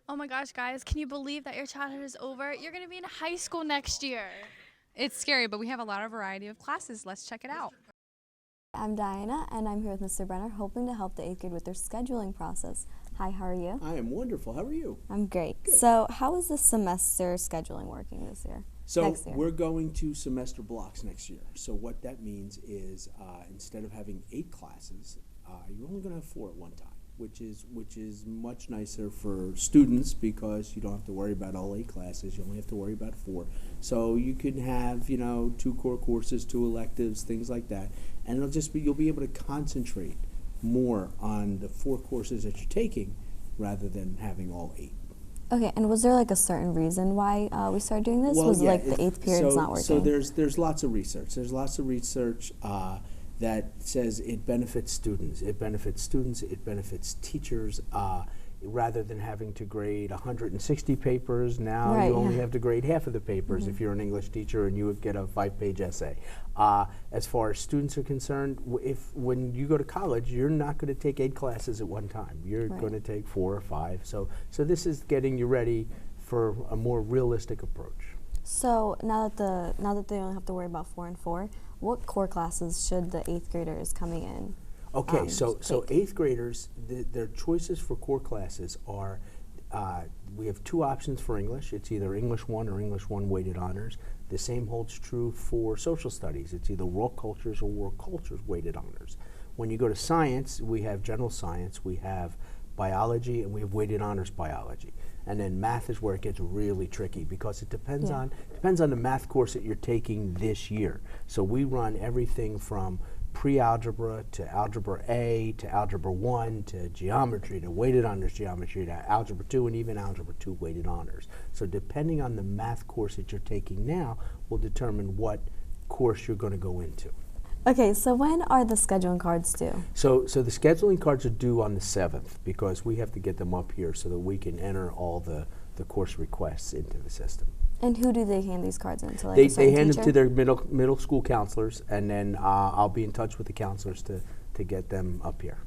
Oh my gosh, guys, can you believe that your childhood is over? You're going to be in high school next year. It's scary, but we have a lot of variety of classes. Let's check it out. I'm Diana, and I'm here with Mr. Brenner, hoping to help the 8th grade with their scheduling process. Hi, how are you? I am wonderful. How are you? I'm great. Good. So how is this semester scheduling working this year? So Next year? we're going to semester blocks next year. So what that means is instead of having 8 classes, you're only going to have 4 at one time, which is much nicer for students because you don't have to worry about all 8 classes. You only have to worry about 4. So you can have 2 core courses, 2 electives, things like that, and you'll be able to concentrate more on the 4 courses that you're taking rather than having all 8. Okay, and was there like a certain reason why we started doing this? Well, was yeah, it like the 8th period's not working? So there's lots of research. There's lots of research that says it benefits students. It benefits students. It benefits teachers. Rather than having to grade 160 papers, now Right, you only yeah. have to grade half of the papers if you're an English teacher, and you would get a 5-page essay. As far as students are concerned, when you go to college, you're not going to take 8 classes at one time. You're Right. going to take 4 or 5. So this is getting you ready for a more realistic approach. So now that they only have to worry about 4 and 4, what core classes should the 8th graders coming in? Okay, so take? 8th graders, their choices for core classes are, we have 2 options for English. It's either English 1 or English 1 weighted honors. The same holds true for social studies. It's either world cultures or world cultures weighted honors. When you go to science, we have general science, we have biology, and we have weighted honors biology. And then math is where it gets really tricky because it depends on the math course that you're taking this year. So we run everything from pre-algebra to algebra A to algebra 1 to geometry to weighted honors geometry to algebra 2 and even algebra 2 weighted honors. So depending on the math course that you're taking now will determine what course you're going to go into. Okay, so when are the scheduling cards due? So the scheduling cards are due on the 7th because we have to get them up here so that we can enter all the course requests into the system. And who do they hand these cards in to? Like They a certain hand teacher? them to their middle school counselors, and then I'll be in touch with the counselors to get them up here.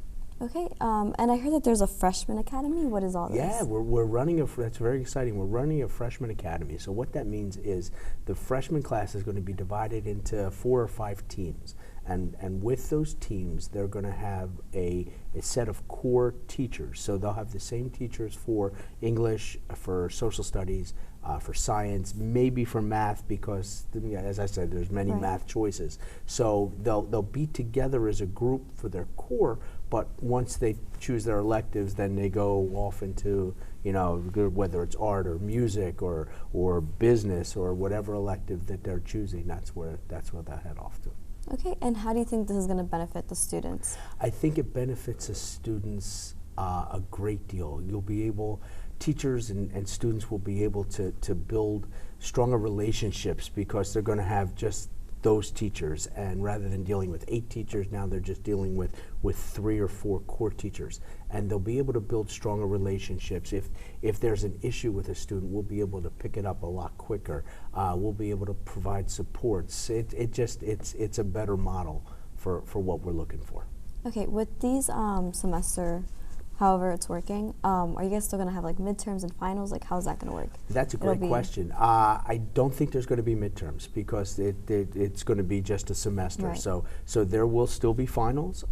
Okay, and I heard that there's a freshman academy. What is all this? Yeah, we're running that's very exciting. We're running a freshman academy. So what that means is the freshman class is going to be divided into 4 or 5 teams. And with those teams, they're going to have a set of core teachers. So they'll have the same teachers for English, for social studies, for science, maybe for math because, as I said, there's many Right. math choices. So they'll be together as a group for their core, but once they choose their electives, then they go off into, whether it's art or music or business or whatever elective that they're choosing, that's where they'll head off to. Okay, and how do you think this is going to benefit the students? I think it benefits the students a great deal. Teachers and students will be able to build stronger relationships because they're going to have just those teachers, and rather than dealing with 8 teachers, now they're just dealing with 3 or 4 core teachers, and they'll be able to build stronger relationships. If there's an issue with a student, we'll be able to pick it up a lot quicker. We'll be able to provide supports. It's a better model for what we're looking for. Okay, with these semester, however it's working, are you guys still going to have like midterms and finals? Like, how's that going to work? That's a great question. I don't think there's going to be midterms because it's going to be just a semester. Right. So there will still be finals.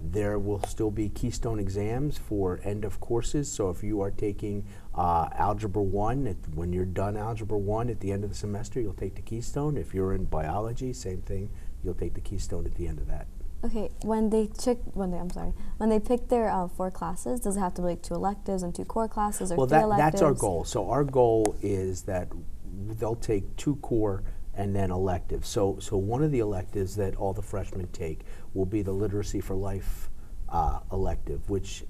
There will still be keystone exams for end of courses. So if you are taking Algebra 1, when you're done Algebra 1 at the end of the semester, you'll take the keystone. If you're in biology, same thing, you'll take the keystone at the end of that. Okay, when they pick their 4 classes, does it have to be like 2 electives and 2 core classes, or Well, 3 electives? that's our goal. So our goal is that they'll take 2 core and then electives. So one of the electives that all the freshmen take will be the Literacy for Life elective, which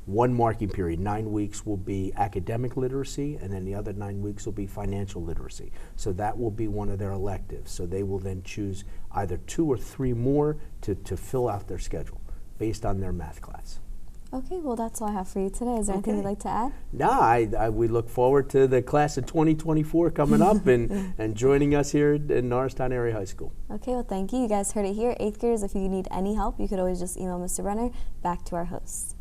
1 marking period, 9 weeks, will be academic literacy, and then the other 9 weeks will be financial literacy. So that will be one of their electives. So they will then choose either 2 or 3 more to fill out their schedule based on their math class. Okay, well that's all I have for you today. Is there anything you'd like to add? No, we look forward to the class of 2024 coming up and joining us here in Norristown Area High School. Okay, well thank you. You guys heard it here. 8th graders, if you need any help, you could always just email Mr. Brenner back to our hosts.